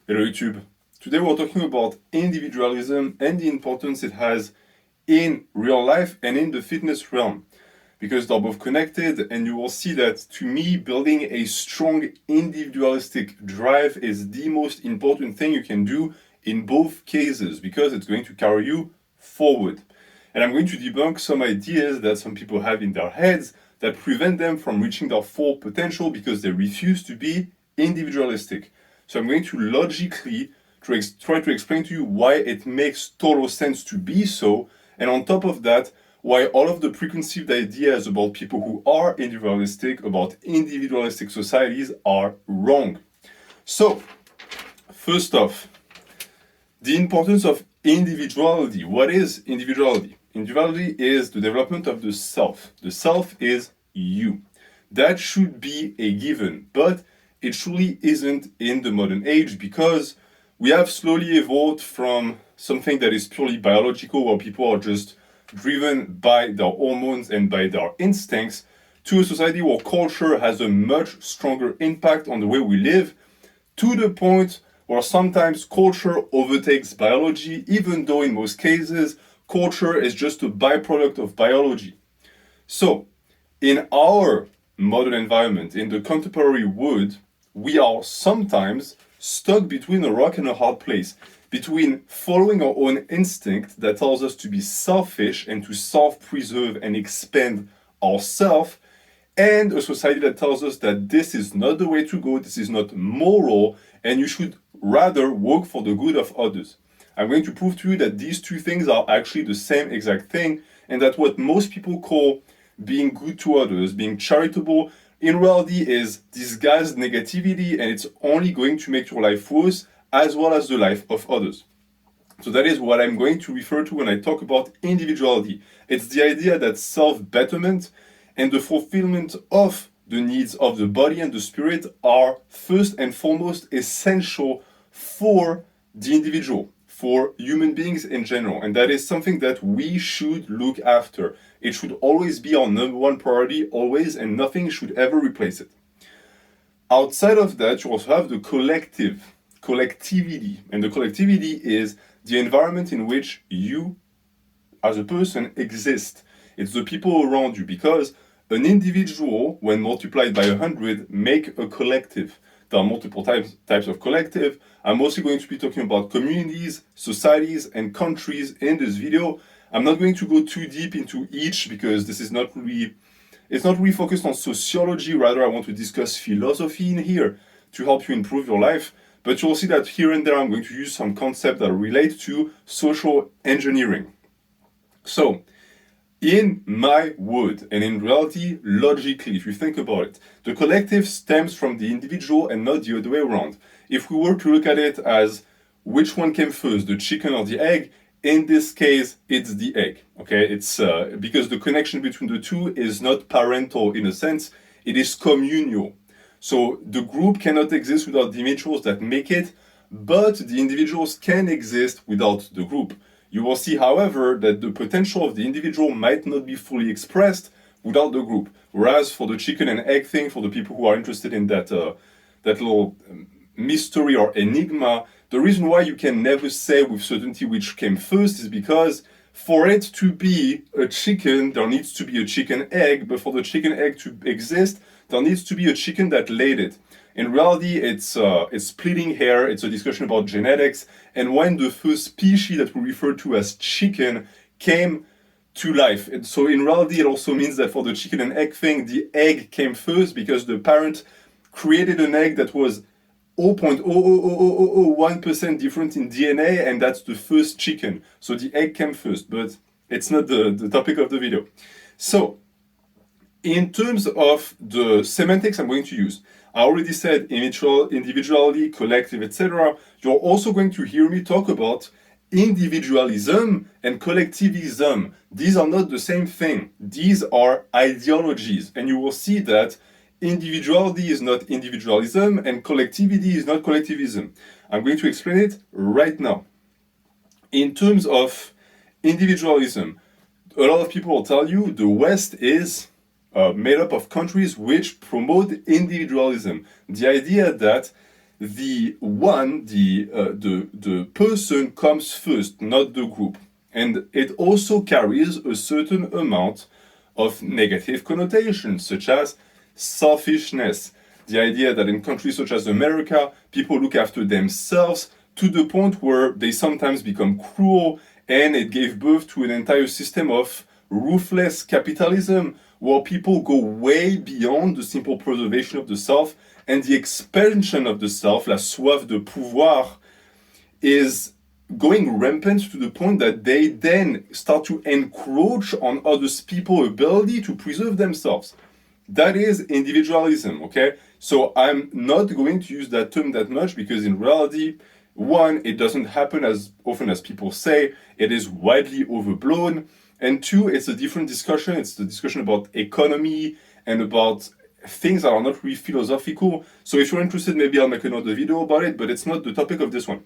Hello YouTube. Today we're talking about individualism and the importance it has in real life and in the fitness realm because they're both connected, and you will see that to me building a strong individualistic drive is the most important thing you can do in both cases because it's going to carry you forward. And I'm going to debunk some ideas that some people have in their heads that prevent them from reaching their full potential because they refuse to be individualistic. So I'm going to logically try to explain to you why it makes total sense to be so, and on top of that, why all of the preconceived ideas about people who are individualistic, about individualistic societies, are wrong. So, first off, the importance of individuality. What is individuality? Individuality is the development of the self. The self is you. That should be a given, but it truly isn't in the modern age because we have slowly evolved from something that is purely biological, where people are just driven by their hormones and by their instincts, to a society where culture has a much stronger impact on the way we live, to the point where sometimes culture overtakes biology, even though in most cases culture is just a byproduct of biology. So, in our modern environment, in the contemporary world, we are sometimes stuck between a rock and a hard place, between following our own instinct that tells us to be selfish and to self-preserve and expand ourselves, and a society that tells us that this is not the way to go, this is not moral, and you should rather work for the good of others. I'm going to prove to you that these two things are actually the same exact thing, and that what most people call being good to others, being charitable, in reality is disguised negativity, and it's only going to make your life worse as well as the life of others. So that is what I'm going to refer to when I talk about individuality. It's the idea that self-betterment and the fulfillment of the needs of the body and the spirit are first and foremost essential for the individual, for human beings in general. And that is something that we should look after. It should always be our number one priority, always, and nothing should ever replace it. Outside of that, you also have the collectivity. And the collectivity is the environment in which you, as a person, exist. It's the people around you, because an individual, when multiplied by 100, make a collective. There are multiple types of collective. I'm mostly going to be talking about communities, societies, and countries in this video. I'm not going to go too deep into each because this is not really, it's not really focused on sociology. Rather, I want to discuss philosophy in here to help you improve your life. But you'll see that here and there I'm going to use some concepts that relate to social engineering. So, in my word, and in reality, logically, if you think about it, the collective stems from the individual and not the other way around. If we were to look at it as which one came first, the chicken or the egg, in this case, it's the egg, okay? It's because the connection between the two is not parental in a sense, it is communal. So the group cannot exist without the individuals that make it, but the individuals can exist without the group. You will see, however, that the potential of the individual might not be fully expressed without the group. Whereas for the chicken and egg thing, for the people who are interested in that little mystery or enigma, the reason why you can never say with certainty which came first is because for it to be a chicken, there needs to be a chicken egg, but for the chicken egg to exist, there needs to be a chicken that laid it. In reality, it's splitting hair, it's a discussion about genetics, and when the first species that we refer to as chicken came to life. And so in reality, it also means that for the chicken and egg thing, the egg came first because the parent created an egg that was 0.00001% different in DNA, and that's the first chicken. So the egg came first, but it's not the topic of the video. So, in terms of the semantics I'm going to use, I already said individuality, collective, etc. You're also going to hear me talk about individualism and collectivism. These are not the same thing. These are ideologies, and you will see that individuality is not individualism and collectivity is not collectivism. I'm going to explain it right now. In terms of individualism, a lot of people will tell you the West is made up of countries which promote individualism. The idea that the person comes first, not the group. And it also carries a certain amount of negative connotations, such as selfishness. The idea that in countries such as America, people look after themselves to the point where they sometimes become cruel, and it gave birth to an entire system of ruthless capitalism where people go way beyond the simple preservation of the self, and the expansion of the self, la soif de pouvoir, is going rampant to the point that they then start to encroach on other people's ability to preserve themselves. That is individualism, okay? So I'm not going to use that term that much because in reality, one, it doesn't happen as often as people say, it is widely overblown, and two, it's a different discussion. It's the discussion about economy and about things that are not really philosophical. So if you're interested, maybe I'll make another video about it, but it's not the topic of this one.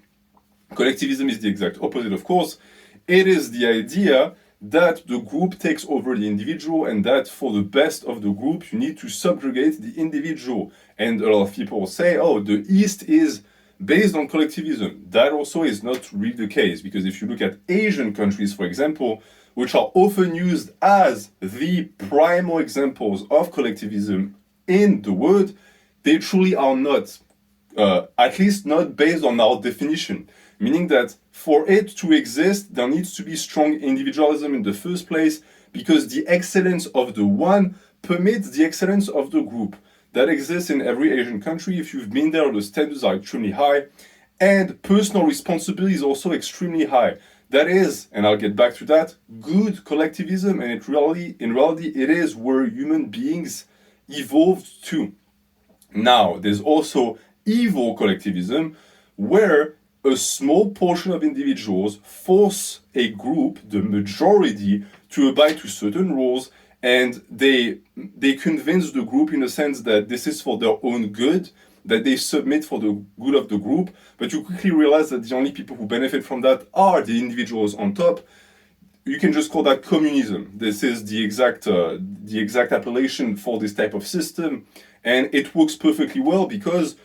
Collectivism is the exact opposite, of course. It is the idea that the group takes over the individual, and that for the best of the group, you need to subjugate the individual. And a lot of people say, oh, the East is based on collectivism. That also is not really the case, because if you look at Asian countries, for example, which are often used as the primal examples of collectivism in the world, they truly are not, at least not based on our definition. Meaning that for it to exist, there needs to be strong individualism in the first place, because the excellence of the one permits the excellence of the group. That exists in every Asian country. If you've been there, the standards are extremely high, and personal responsibility is also extremely high. That is, and I'll get back to that, good collectivism, and in reality, it is where human beings evolved to. Now, there's also evil collectivism, where a small portion of individuals force a group, the majority, to abide to certain rules, and they convince the group in a sense that this is for their own good, that they submit for the good of the group, but you quickly realize that the only people who benefit from that are the individuals on top. You can just call that communism. This is the exact appellation for this type of system, and it works perfectly well because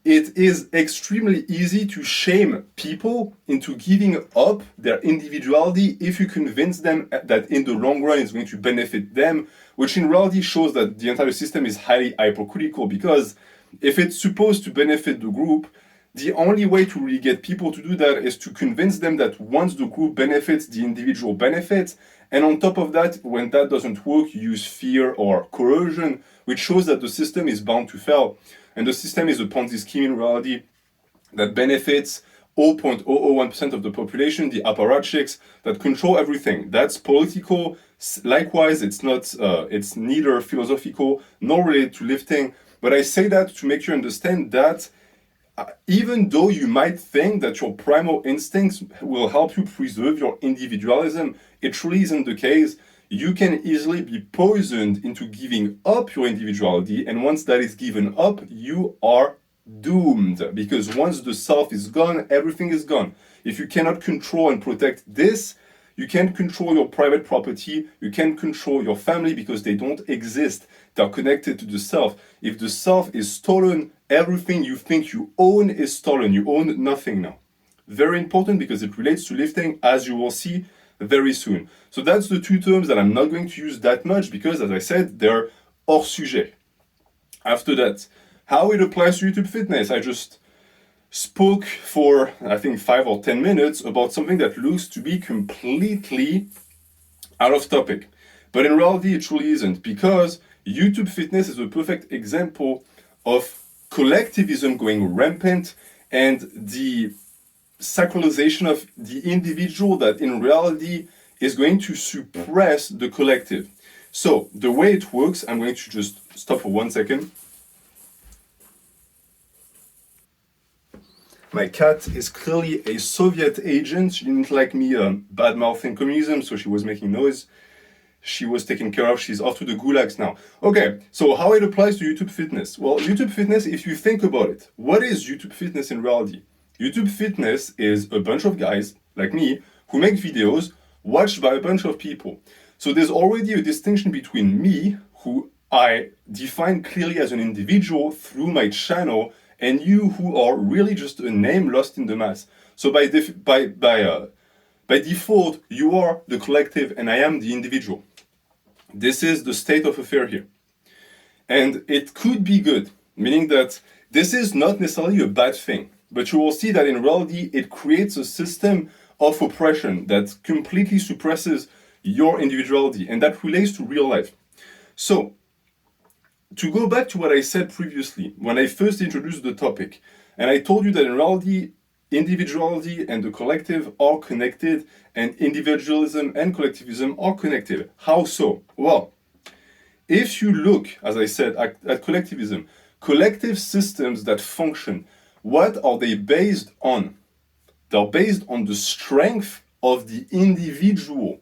it is extremely easy to shame people into giving up their individuality if you convince them that in the long run it's going to benefit them, which in reality shows that the entire system is highly hypocritical, because if it's supposed to benefit the group, the only way to really get people to do that is to convince them that once the group benefits, the individual benefits. And on top of that, when that doesn't work, you use fear or coercion, which shows that the system is bound to fail. And the system is a Ponzi scheme in reality that benefits 0.001% of the population, the apparatchiks that control everything. That's political. Likewise, it's neither philosophical nor related to lifting. But I say that to make you understand that even though you might think that your primal instincts will help you preserve your individualism, it truly isn't the case. You can easily be poisoned into giving up your individuality, and once that is given up, you are doomed, because once the self is gone, everything is gone. If you cannot control and protect this, you can't control your private property, you can't control your family, because they don't exist. They're connected to the self. If the self is stolen, everything you think you own is stolen. You own nothing now. Very important, because it relates to lifting, as you will see very soon. So that's the two terms that I'm not going to use that much, because as I said, they're hors sujet. After that, how it applies to YouTube fitness. I just spoke for, I think, 5 or 10 minutes about something that looks to be completely out of topic. But in reality, it truly isn't, because YouTube fitness is a perfect example of collectivism going rampant and the sacralization of the individual that in reality is going to suppress the collective. So the way it works, I'm going to just stop for 1 second. My cat is clearly a Soviet agent. She didn't like me bad-mouthing communism, so she was making noise. She was taken care of. She's off to the gulags now. Okay, so how it applies to YouTube fitness? Well, YouTube fitness, if you think about it, what is YouTube fitness in reality? YouTube fitness is a bunch of guys like me who make videos watched by a bunch of people. So there's already a distinction between me, who I define clearly as an individual through my channel, and you who are really just a name lost in the mass. So by default, you are the collective and I am the individual. This is the state of affair here. And it could be good, meaning that this is not necessarily a bad thing, but you will see that in reality, it creates a system of oppression that completely suppresses your individuality, and that relates to real life. So, to go back to what I said previously, when I first introduced the topic, and I told you that in reality, individuality and the collective are connected, and individualism and collectivism are connected. How so? Well, if you look, as I said, at collectivism, collective systems that function, what are they based on? They're based on the strength of the individual.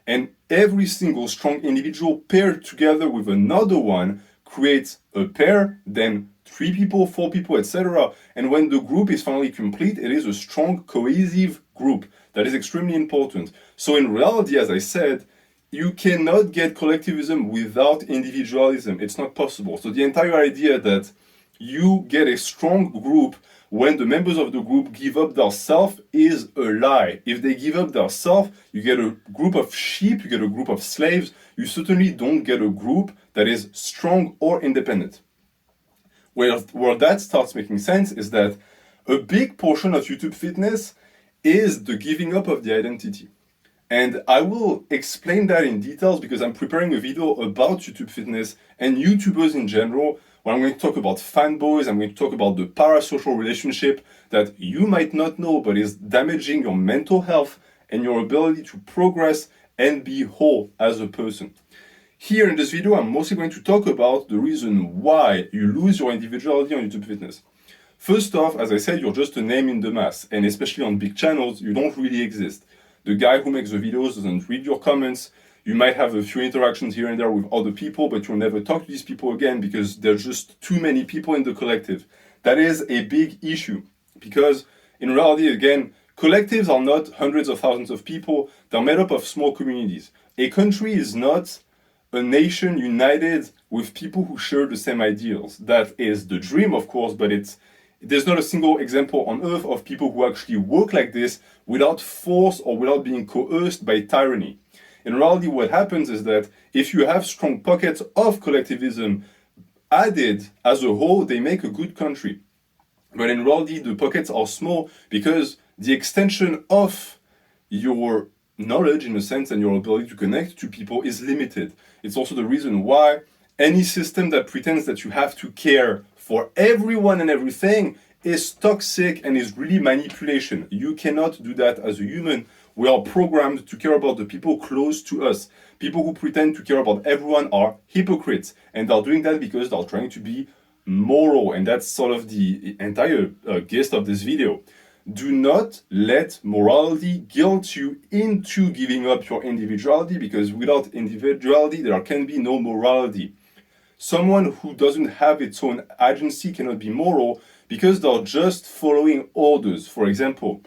And every single strong individual paired together with another one creates a pair, then 3 people, 4 people, etc. And when the group is finally complete, it is a strong, cohesive group. That is extremely important. So in reality, as I said, you cannot get collectivism without individualism. It's not possible. So the entire idea that you get a strong group when the members of the group give up their self is a lie. If they give up their self, you get a group of sheep, you get a group of slaves. You certainly don't get a group that is strong or independent. Where that starts making sense is that a big portion of YouTube fitness is the giving up of the identity. And I will explain that in details because I'm preparing a video about YouTube fitness and YouTubers in general, where I'm going to talk about fanboys, I'm going to talk about the parasocial relationship that you might not know, but is damaging your mental health and your ability to progress and be whole as a person. Here in this video, I'm mostly going to talk about the reason why you lose your individuality on YouTube fitness. First off, as I said, you're just a name in the mass, and especially on big channels, you don't really exist. The guy who makes the videos doesn't read your comments. You might have a few interactions here and there with other people, but you'll never talk to these people again because there's just too many people in the collective. That is a big issue because in reality, again, collectives are not hundreds of thousands of people. They're made up of small communities. A country is not a nation united with people who share the same ideals. That is the dream, of course, but there's not a single example on earth of people who actually work like this without force or without being coerced by tyranny. In reality, what happens is that if you have strong pockets of collectivism added as a whole, they make a good country. But in reality, the pockets are small because the extension of your knowledge, in a sense, and your ability to connect to people is limited. It's also the reason why any system that pretends that you have to care for everyone and everything is toxic and is really manipulation. You cannot do that as a human. We are programmed to care about the people close to us. People who pretend to care about everyone are hypocrites, and they're doing that because they're trying to be moral, and that's sort of the entire gist of this video. Do not let morality guilt you into giving up your individuality, because without individuality, there can be no morality. Someone who doesn't have its own agency cannot be moral because they're just following orders. For example,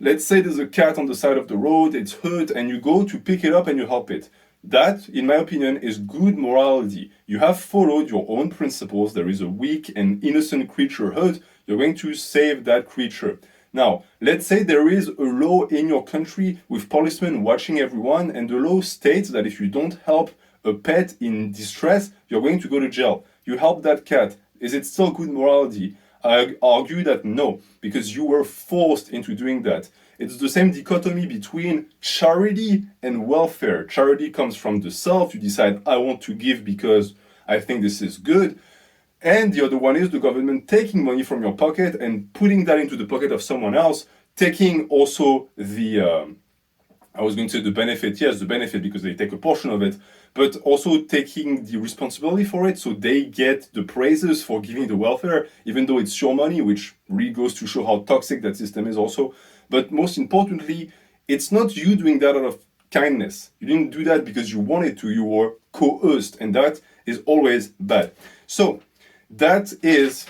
let's say there's a cat on the side of the road, it's hurt, and you go to pick it up and you help it. That, in my opinion, is good morality. You have followed your own principles. There is a weak and innocent creature hurt, you're going to save that creature. Now, let's say there is a law in your country with policemen watching everyone, and the law states that if you don't help a pet in distress, you're going to go to jail. You help that cat. Is it still good morality? I argue that no, because you were forced into doing that. It's the same dichotomy between charity and welfare. Charity comes from the self. You decide, I want to give because I think this is good. And the other one is the government taking money from your pocket and putting that into the pocket of someone else, taking also the, I was going to say the benefit, yes, the benefit because they take a portion of it, but also taking the responsibility for it, so they get the praises for giving the welfare, even though it's your money, which really goes to show how toxic that system is also. But most importantly, it's not you doing that out of kindness. You didn't do that because you wanted to, you were coerced, and that is always bad. So that is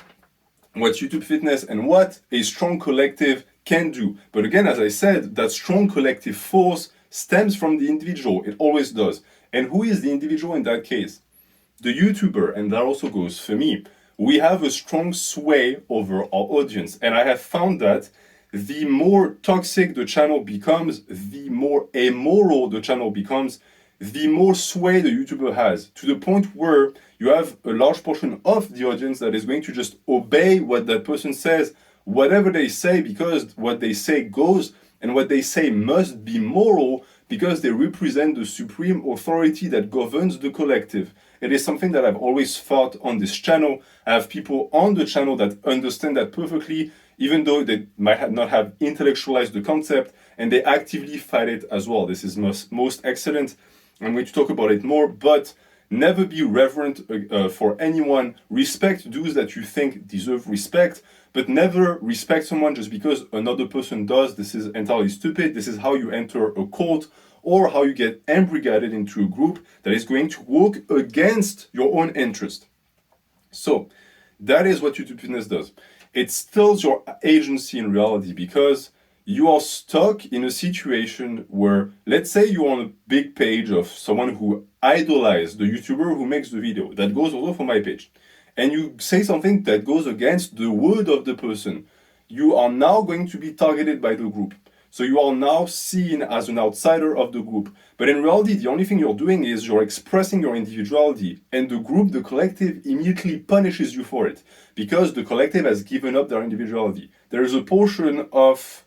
what YouTube fitness and what a strong collective can do. But again, as I said, that strong collective force stems from the individual. It always does. And who is the individual in that case? The YouTuber, and that also goes for me. we have a strong sway over our audience. And I have found that the more toxic the channel becomes, the more amoral the channel becomes, the more sway the YouTuber has, to the point where you have a large portion of the audience that is going to just obey what that person says, whatever they say, because what they say goes, and what they say must be moral because they represent the supreme authority that governs the collective. It is something that I've always fought on this channel. I have people on the channel that understand that perfectly, even though they might not have intellectualized the concept, and they actively fight it as well. This is most excellent. I'm going to talk about it more, but never be reverent for anyone. Respect those that you think deserve respect, but never respect someone just because another person does. This is entirely stupid. This is how you enter a cult or how you get embrigaded into a group that is going to work against your own interest. So that is what YouTube Fitness does. It steals your agency in reality because you are stuck in a situation where, let's say you're on a big page of someone who idolizes the YouTuber who makes the video. That goes also for my page. And you say something that goes against the word of the person. You are now going to be targeted by the group. So you are now seen as an outsider of the group. But in reality, the only thing you're doing is you're expressing your individuality. And the group, the collective, immediately punishes you for it. Because the collective has given up their individuality. There's a portion of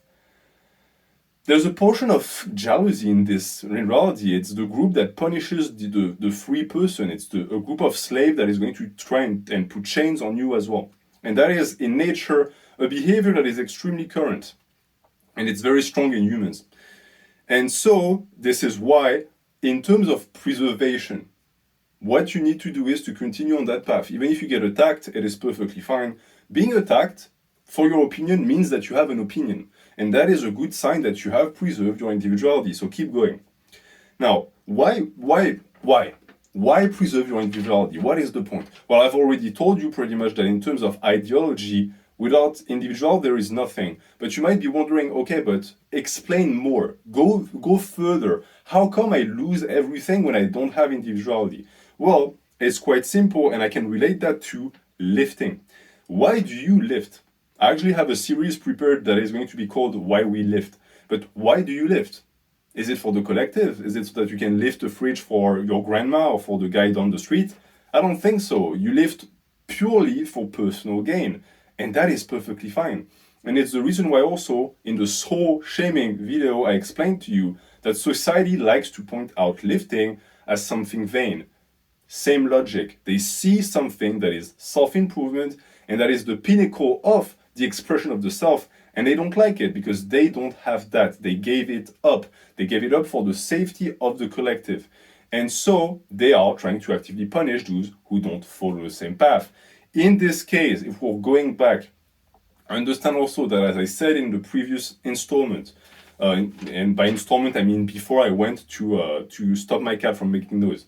jealousy in this. In reality, it's the group that punishes the free person. It's a group of slaves that is going to try and put chains on you as well. And that is, in nature, a behavior that is extremely current. And it's very strong in humans. And so, this is why, in terms of preservation, what you need to do is to continue on that path. Even if you get attacked, it is perfectly fine. Being attacked for your opinion means that you have an opinion. And that is a good sign that you have preserved your individuality. So keep going. Now, why preserve your individuality? What is the point? Well, I've already told you pretty much that in terms of ideology, without individual, there is nothing. But you might be wondering, okay, but explain more. Go further. How come I lose everything when I don't have individuality? Well, it's quite simple, and I can relate that to lifting. Why do you lift? I actually have a series prepared that is going to be called Why We Lift. But why do you lift? Is it for the collective? Is it so that you can lift a fridge for your grandma or for the guy down the street? I don't think so. You lift purely for personal gain. And that is perfectly fine. And it's the reason why also in the soul shaming video I explained to you that society likes to point out lifting as something vain. Same logic. They see something that is self-improvement and that is the pinnacle of the expression of the self, and they don't like it because they don't have that. They gave it up. They gave it up for the safety of the collective. And so they are trying to actively punish those who don't follow the same path. In this case, if we're going back, understand also that, as I said in the previous installment, and by installment I mean before I went to stop my cat from making noise.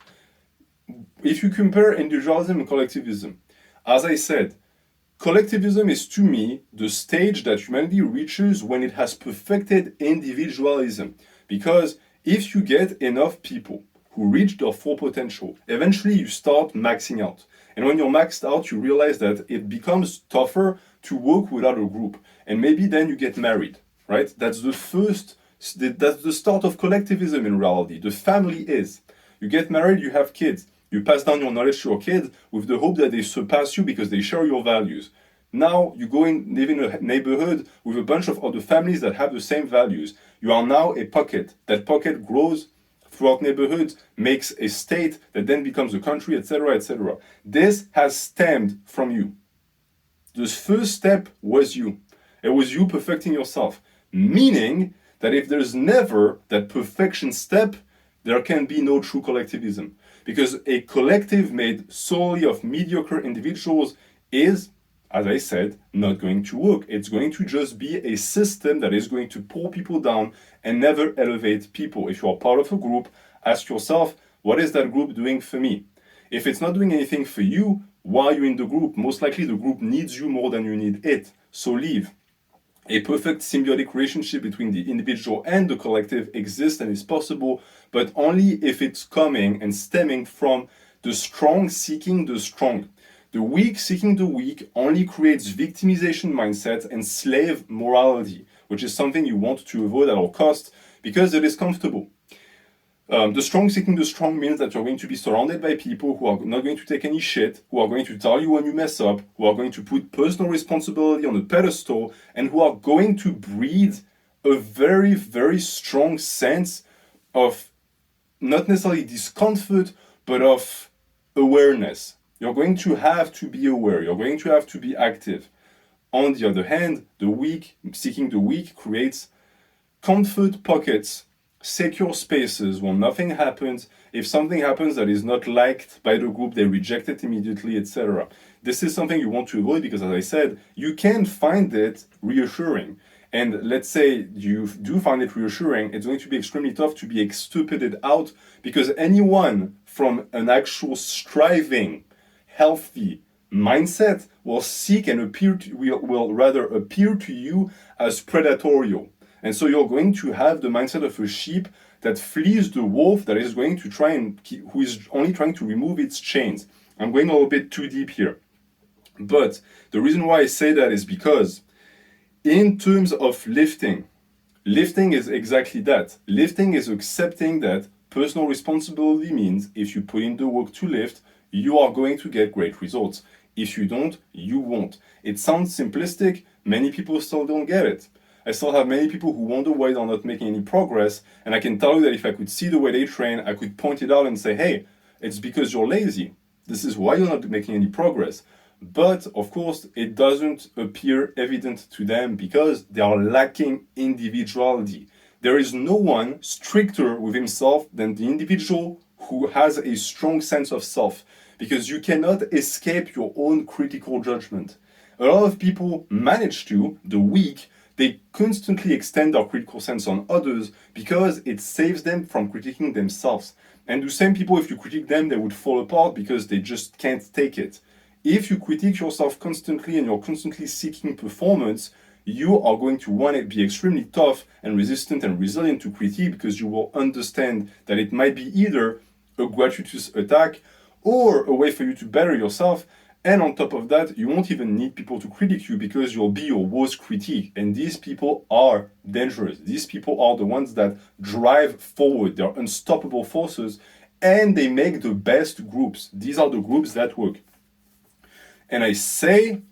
If you compare individualism and collectivism, as I said, collectivism is to me the stage that humanity reaches when it has perfected individualism. Because if you get enough people who reach their full potential, eventually you start maxing out. And when you're maxed out, you realize that it becomes tougher to work without a group. And maybe then you get married, right? That's the start of collectivism in reality. The family is. You get married, you have kids. You pass down your knowledge to your kids with the hope that they surpass you because they share your values. Now you go and live in a neighborhood with a bunch of other families that have the same values. You are now a pocket. That pocket grows throughout neighborhoods, makes a state that then becomes a country, etc., etc. This has stemmed from you. The first step was you. It was you perfecting yourself. Meaning that if there's never that perfection step, there can be no true collectivism. Because a collective made solely of mediocre individuals is, as I said, not going to work. It's going to just be a system that is going to pull people down and never elevate people. If you are part of a group, ask yourself, what is that group doing for me? If it's not doing anything for you, why are you in the group? Most likely the group needs you more than you need it. So leave. A perfect symbiotic relationship between the individual and the collective exists and is possible, but only if it's coming and stemming from the strong seeking the strong. The weak seeking the weak only creates victimization mindset and slave morality, which is something you want to avoid at all costs because it is comfortable. The strong seeking the strong means that you're going to be surrounded by people who are not going to take any shit, who are going to tell you when you mess up, who are going to put personal responsibility on a pedestal, and who are going to breed a very, very strong sense of not necessarily discomfort, but of awareness. You're going to have to be aware. You're going to have to be active. On the other hand, the weak, seeking the weak, creates comfort pockets, secure spaces where nothing happens. If something happens that is not liked by the group, they reject it immediately, etc. This is something you want to avoid because, as I said, you can find it reassuring. And let's say you do find it reassuring, it's going to be extremely tough to be extirpated out because anyone from an actual striving, healthy mindset will seek and will rather appear to you as predatorial. And so you're going to have the mindset of a sheep that flees the wolf that is going to try and who is only trying to remove its chains. I'm going a little bit too deep here. But the reason why I say that is because in terms of lifting is exactly that. Lifting is accepting that personal responsibility means if you put in the work to lift, you are going to get great results. If you don't, you won't. It sounds simplistic. Many people still don't get it. I still have many people who wonder why they're not making any progress. And I can tell you that if I could see the way they train, I could point it out and say, hey, it's because you're lazy. This is why you're not making any progress. But of course, it doesn't appear evident to them because they are lacking individuality. There is no one stricter with himself than the individual who has a strong sense of self, because you cannot escape your own critical judgment. A lot of people manage to, the weak, they constantly extend their critical sense on others because it saves them from critiquing themselves. And the same people, if you critique them, they would fall apart because they just can't take it. If you critique yourself constantly and you're constantly seeking performance, you are going to want to be extremely tough and resistant and resilient to critique because you will understand that it might be either a gratuitous attack or a way for you to better yourself. And on top of that, you won't even need people to critique you because you'll be your worst critique. And these people are dangerous. These people are the ones that drive forward. They're unstoppable forces and they make the best groups. These are the groups that work. And I say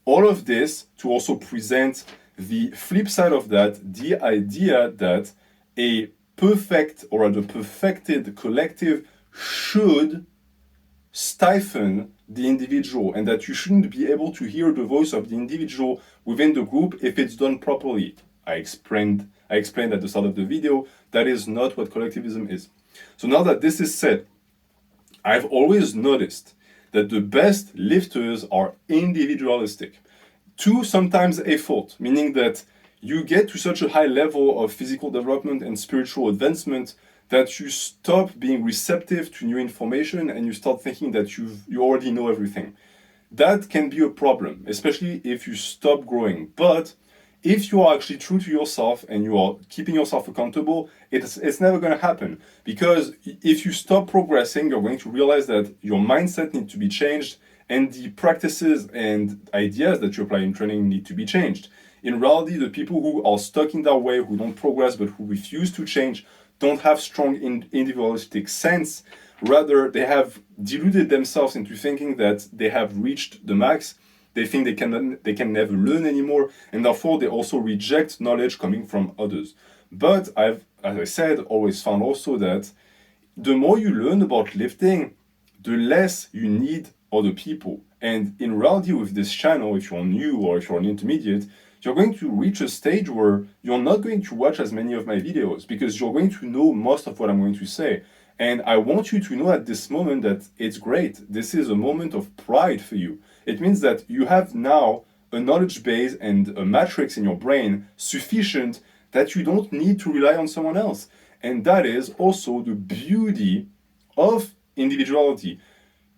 all of this to also present the flip side of that, the idea that a perfect or the perfected collective should stifle the individual and that you shouldn't be able to hear the voice of the individual within the group if it's done properly. I explained at the start of the video, that is not what collectivism is. So now that this is said, I've always noticed that the best lifters are individualistic to sometimes a fault, meaning that you get to such a high level of physical development and spiritual advancement that you stop being receptive to new information and you start thinking that you already know everything. That can be a problem, especially if you stop growing. But if you are actually true to yourself and you are keeping yourself accountable, it's never going to happen. Because if you stop progressing, you're going to realize that your mindset needs to be changed and the practices and ideas that you apply in training need to be changed. In reality, the people who are stuck in their way, who don't progress, but who refuse to change, don't have strong individualistic sense. Rather, they have deluded themselves into thinking that they have reached the max. They think they can never learn anymore, and therefore they also reject knowledge coming from others. But I've, as I said, always found also that the more you learn about lifting, the less you need other people. And in reality, with this channel, if you're new or if you're an intermediate, you're going to reach a stage where you're not going to watch as many of my videos because you're going to know most of what I'm going to say. And I want you to know at this moment that it's great. This is a moment of pride for you. It means that you have now a knowledge base and a matrix in your brain sufficient that you don't need to rely on someone else. And that is also the beauty of individuality.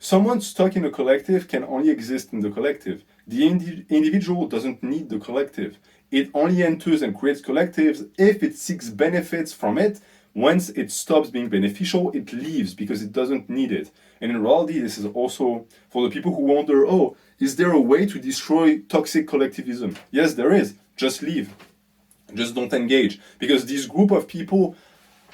Someone stuck in a collective can only exist in the collective. The individual doesn't need the collective. It only enters and creates collectives if it seeks benefits from it Once it stops being beneficial, it leaves because it doesn't need it. And in reality, this is also for the people who wonder, oh, is there a way to destroy toxic collectivism? Yes, there is. Just leave. Just don't engage. Because this group of people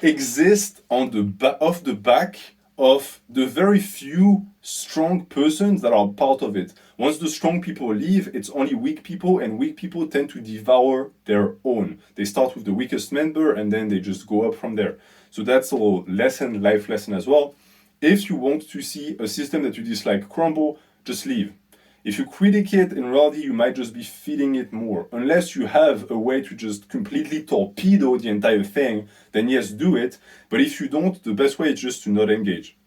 exist on off the back of the very few strong persons that are part of it. Once the strong people leave, it's only weak people, and weak people tend to devour their own. They start with the weakest member and then they just go up from there. So that's a life lesson as well. If you want to see a system that you dislike crumble, just leave. If you critique it, in reality, you might just be feeding it more. Unless you have a way to just completely torpedo the entire thing, then yes, do it. But if you don't, the best way is just to not engage.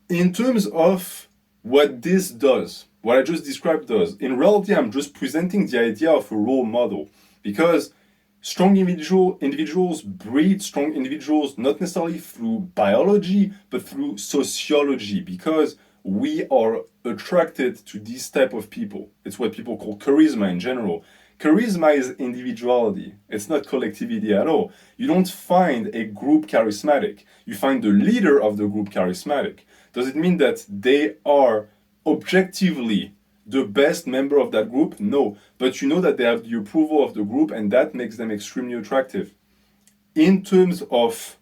In terms of what this does, what I just described does, in reality, I'm just presenting the idea of a role model. Because strong individuals breed strong individuals, not necessarily through biology, but through sociology. Because we are attracted to this type of people. It's what people call charisma in general. Charisma is individuality. It's not collectivity at all. You don't find a group charismatic. You find the leader of the group charismatic. Does it mean that they are objectively the best member of that group? No. But you know that they have the approval of the group, and that makes them extremely attractive. In terms of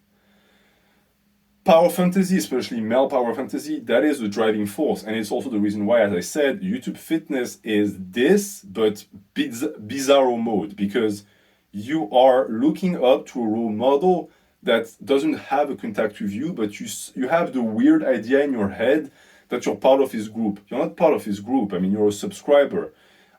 power fantasy, especially male power fantasy, that is the driving force. And it's also the reason why, as I said, YouTube fitness is this, but bizarro mode, because you are looking up to a role model that doesn't have a contact with you, but you have the weird idea in your head that you're part of his group. You're not part of his group. I mean, you're a subscriber.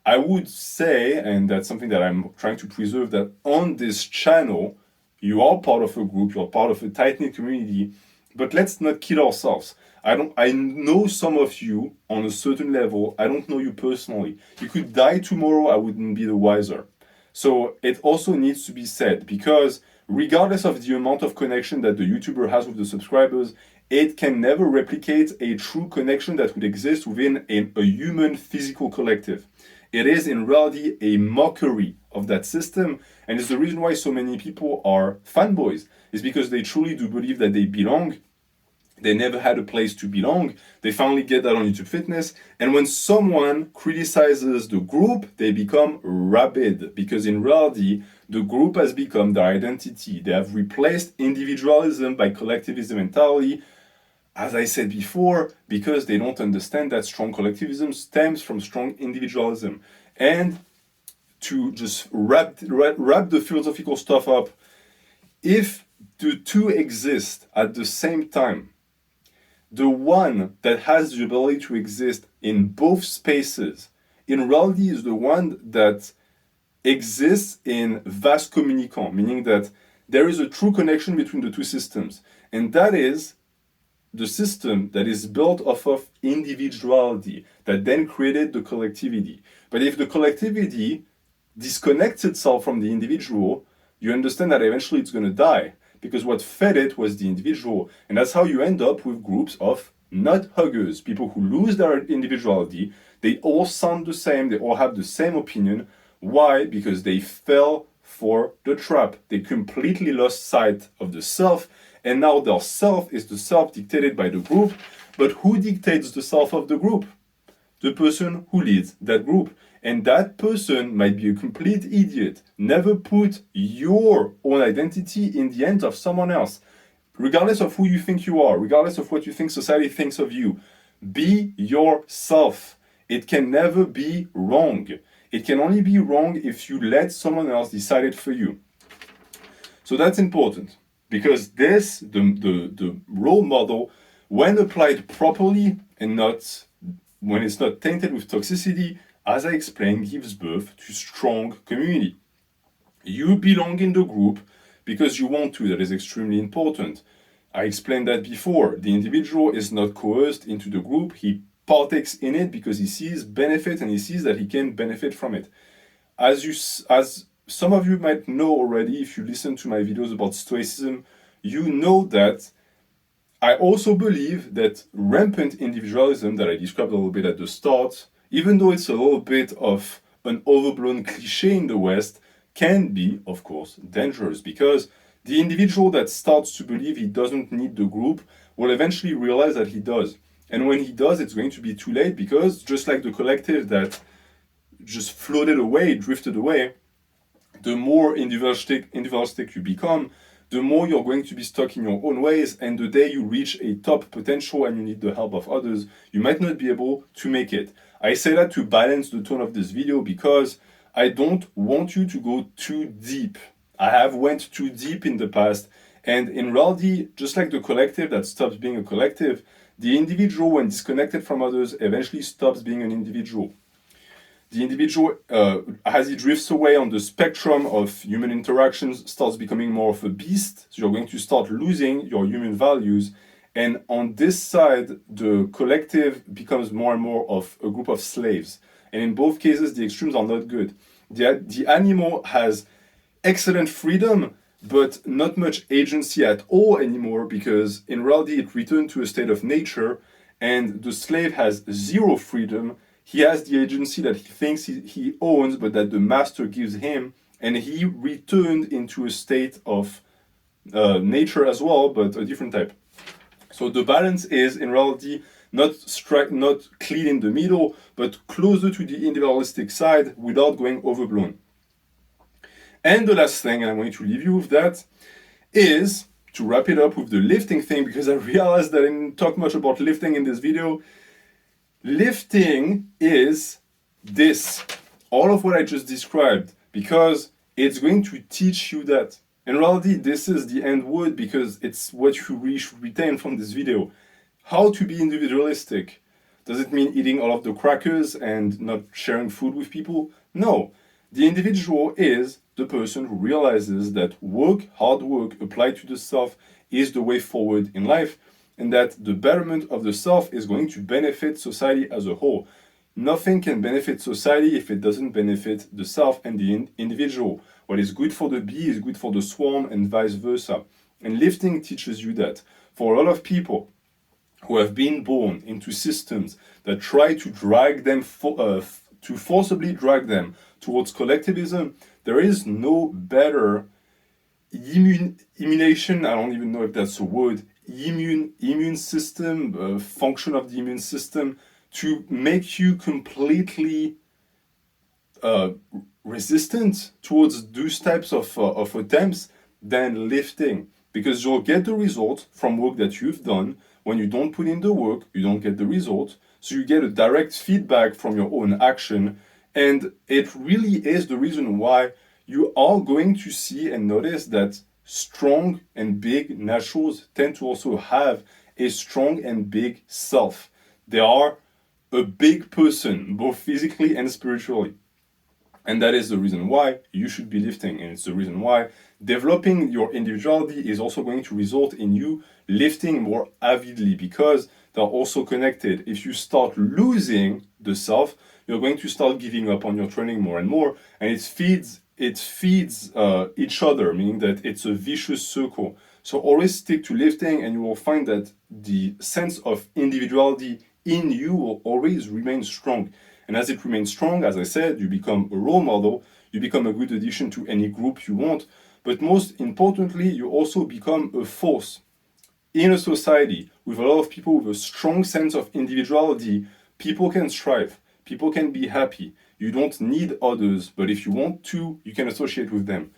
I would say, and that's something that I'm trying to preserve, that on this channel, you are part of a group, you're part of a tight-knit community. But let's not kid ourselves. I know some of you on a certain level. I don't know you personally. You could die tomorrow, I wouldn't be the wiser. So it also needs to be said, because regardless of the amount of connection that the YouTuber has with the subscribers, it can never replicate a true connection that would exist within a human physical collective. It is in reality a mockery of that system, and it's the reason why so many people are fanboys. Is because they truly do believe that they belong. They never had a place to belong. They finally get that on YouTube Fitness. And when someone criticizes the group, they become rabid, because in reality, the group has become their identity. They have replaced individualism by collectivism entirely. As I said before, because they don't understand that strong collectivism stems from strong individualism. And to just wrap the philosophical stuff up, if the two exist at the same time, the one that has the ability to exist in both spaces, in reality is the one that exists in vase communicant, meaning that there is a true connection between the two systems. And that is the system that is built off of individuality, that then created the collectivity. But if the collectivity disconnects itself from the individual, you understand that eventually it's going to die, because what fed it was the individual. And that's how you end up with groups of nut huggers, people who lose their individuality. They all sound the same, they all have the same opinion. Why? Because they fell for the trap. They completely lost sight of the self, and now their self is the self dictated by the group. But who dictates the self of the group? The person who leads that group. And that person might be a complete idiot. Never put your own identity in the hands of someone else. Regardless of who you think you are, regardless of what you think society thinks of you, be yourself. It can never be wrong. It can only be wrong if you let someone else decide it for you. So that's important, because this, the role model, when applied properly and not when it's not tainted with toxicity, as I explained, gives birth to strong community. You belong in the group because you want to. That is extremely important. I explained that before. The individual is not coerced into the group. He partakes in it because he sees benefit and he sees that he can benefit from it. As some of you might know already, if you listen to my videos about Stoicism, you know that I also believe that rampant individualism that I described a little bit at the start, even though it's a little bit of an overblown cliche in the West, can be, of course, dangerous, because The individual that starts to believe he doesn't need the group will eventually realize that he does. And when he does, it's going to be too late, because just like the collective that just floated away, drifted away, the more individualistic you become, the more you're going to be stuck in your own ways, and the day you reach a top potential and you need the help of others, you might not be able to make it. I say that to balance the tone of this video, because I don't want you to go too deep. I have went too deep in the past, and in reality, just like the collective that stops being a collective, the individual, when disconnected from others, eventually stops being an individual. The individual, as he drifts away on the spectrum of human interactions, starts becoming more of a beast. So you're going to start losing your human values. And on this side, the collective becomes more and more of a group of slaves. And in both cases, the extremes are not good. The animal has excellent freedom, but not much agency at all anymore, because in reality, it returned to a state of nature, and the slave has zero freedom. He has the agency that he thinks he owns, but that the master gives him, and he returned into a state of nature as well, but a different type. So the balance is, in reality, not clean in the middle, but closer to the individualistic side without going overblown. And the last thing, and I'm going to leave you with that, is to wrap it up with the lifting thing, because I realized that I didn't talk much about lifting in this video. Lifting is this, all of what I just described, because it's going to teach you that. In reality, this is the end word, because it's what you really should retain from this video. How to be individualistic. Does it mean eating all of the crackers and not sharing food with people? No. The individual is the person who realizes that hard work applied to the self is the way forward in life, and that the betterment of the self is going to benefit society as a whole. Nothing can benefit society if it doesn't benefit the self and the individual. What is good for the bee is good for the swarm, and vice versa. And lifting teaches you that. For a lot of people who have been born into systems that try to drag them, to forcibly drag them towards collectivism, there is no better immunization, I don't even know if that's a word, immune system, function of the immune system, to make you completely resistant towards those types of attempts than lifting. Because you'll get the result from work that you've done. When you don't put in the work, you don't get the result. So you get a direct feedback from your own action. And it really is the reason why you are going to see and notice that strong and big naturals tend to also have a strong and big self. They are a big person, both physically and spiritually. And that is the reason why you should be lifting. And it's the reason why developing your individuality is also going to result in you lifting more avidly, because they're also connected. If you start losing the self, you're going to start giving up on your training more and more. And it feeds each other, meaning that it's a vicious circle. So always stick to lifting, and you will find that the sense of individuality in you will always remain strong. And as it remains strong, as I said, you become a role model, you become a good addition to any group you want, but most importantly, you also become a force. In a society with a lot of people with a strong sense of individuality, people can strive, people can be happy. You don't need others, but if you want to, you can associate with them.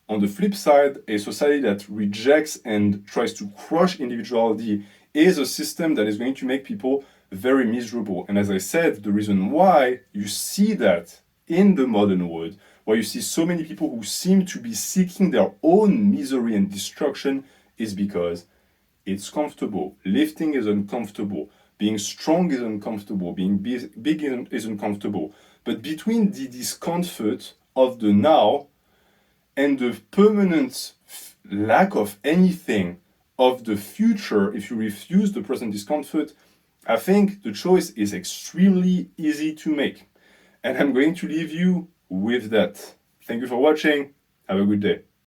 On the flip side, a society that rejects and tries to crush individuality is a system that is going to make people very miserable. And as I said, the reason why you see that in the modern world, where you see so many people who seem to be seeking their own misery and destruction, is because it's comfortable. Lifting is uncomfortable. Being strong is uncomfortable. Being big is uncomfortable. But between the discomfort of the now and the permanent lack of anything of the future, if you refuse the present discomfort, I think the choice is extremely easy to make. And I'm going to leave you with that. Thank you for watching. Have a good day.